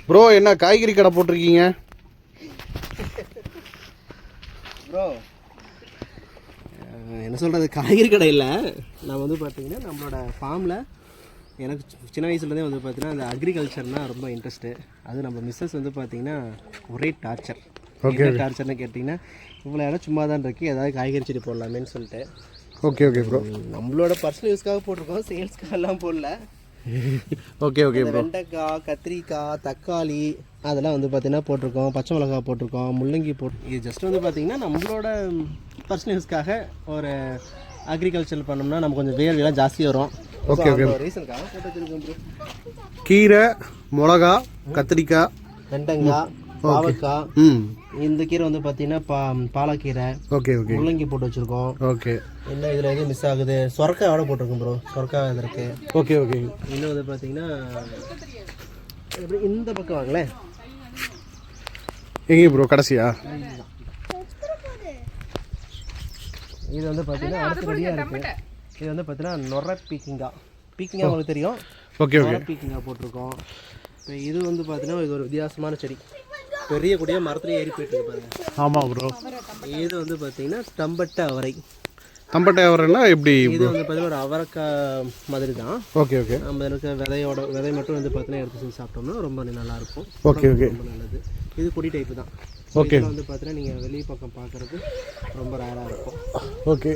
Bro என்ன காய்கறி கடை போட்டிருக்கீங்க? ப்ரோ என்ன சொல்கிறது, காய்கறி கடை இல்லை. நான் வந்து பார்த்தீங்கன்னா நம்மளோட ஃபார்மில் எனக்கு சின்ன வயசுலேருந்தே வந்து பார்த்தீங்கன்னா அந்த அக்ரிகல்ச்சர்னால் ரொம்ப இன்ட்ரெஸ்ட்டு. அது நம்ம மிஸ்ஸஸ் வந்து பார்த்தீங்கன்னா ஒரே டார்ச்சர். ஓகே, டார்ச்சர்னு கேட்டிங்கன்னா இவ்வளோ இடம் சும்மா தான் இருக்குது, ஏதாவது காய்கறி செடி போடலாமேன்னு சொல்லிட்டு. ஓகே ஓகே ப்ரோ, நம்மளோட பர்சனல் யூஸ்க்காக போட்டிருக்கோம், சேல்ஸ்க்காகலாம் போடல. Okay okay bro. வெண்டைக்காய், கத்திரிக்காய், தக்காளி அதெல்லாம் வந்து பார்த்தீங்கன்னா போட்டிருக்கோம். பச்சை மிளகாய் போட்டிருக்கோம், முள்ளங்கி இது ஜஸ்ட் வந்து பார்த்தீங்கன்னா நம்மளோட பர்சனல் யூஸ்க்காக ஒரு அக்ரிகல்ச்சர் பண்ணோம்னா நம்ம கொஞ்சம் வேர்வையெல்லாம் ஜாஸ்தி வரும். ஓகே ஓகே, ரீசனுக்காக போட்டு வச்சுருக்கோம் ப்ரோ. கீரை, மிளகா, கத்திரிக்காய், வெண்டைக்காய், பாவக்காய். இந்த கீரை வந்து பார்த்தீங்கன்னா பாலக்கீரை. ஓகே ஓகே, முள்ளங்கி போட்டு வச்சுருக்கோம். ஓகே, இன்னும் இதில் எதுவும் மிஸ் ஆகுது, சொரக்காய் விட போட்டிருக்கோம் ப்ரோ. சொரக்காய் இது இருக்குது. ஓகே ஓகே, இன்னும் வந்து பார்த்தீங்கன்னா எப்படி இந்த பக்கம் வாங்களேன். எங்கே ப்ரோ கடைசியா? இது வந்து பார்த்தீங்கன்னா அடுத்த ரெடியாக இருக்குது. இது வந்து பார்த்தீங்கன்னா நொர பீக்கிங்காய் உங்களுக்கு தெரியும். ஓகே ஓகே, பீக்கிங்காய் போட்டிருக்கோம். இப்போ இது வந்து பார்த்தீங்கன்னா இது ஒரு வித்தியாசமான செடி, பெரிய கூடிய மரத்துலேயே ஏறி போயிட்டு இருக்கு பாருங்க. ஆமாம் ப்ரோ. இது வந்து பார்த்தீங்கன்னா தம்பட்டை அவரை. தம்பட்டை அவரைன்னா எப்படி? இது வந்து பார்த்தீங்கன்னா ஒரு அவரைக்காய் மாதிரி தான். ஓகே ஓகே, நம்ம இருக்க விதை மட்டும் வந்து பார்த்தீங்கன்னா எடுத்து செஞ்சு சாப்பிட்டோம்னா ரொம்ப நல்லாயிருக்கும். ஓகே ஓகே, ரொம்ப நல்லது. இது கொடி டைப்பு தான். ஓகே, வந்து பார்த்தீங்கன்னா நீங்கள் வெளியே பக்கம் பார்க்குறது ரொம்ப ரேராக இருக்கும். ஓகே,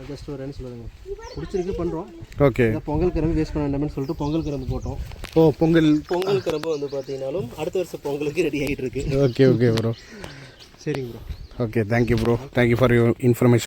ஜஸ்ட் ஒரு என்ன சொல்லுங்க, பிடிச்சிருக்கு பண்ணுறோம். ஓகே, பொங்கல் கிழங்கு வேஸ்ட் பண்ண வேண்டாம்னு சொல்லிட்டு பொங்கல் கிழங்கு போட்டோம். ஓ, பொங்கல் கிழங்கு வந்து பார்த்தீங்கன்னாலும் அடுத்த வருஷம் பொங்கலுக்கு ரெடி ஆகிட்டு இருக்கு. ஓகே ஓகே ப்ரோ, சரிங்க bro. Okay, thank you bro, thank you for your information.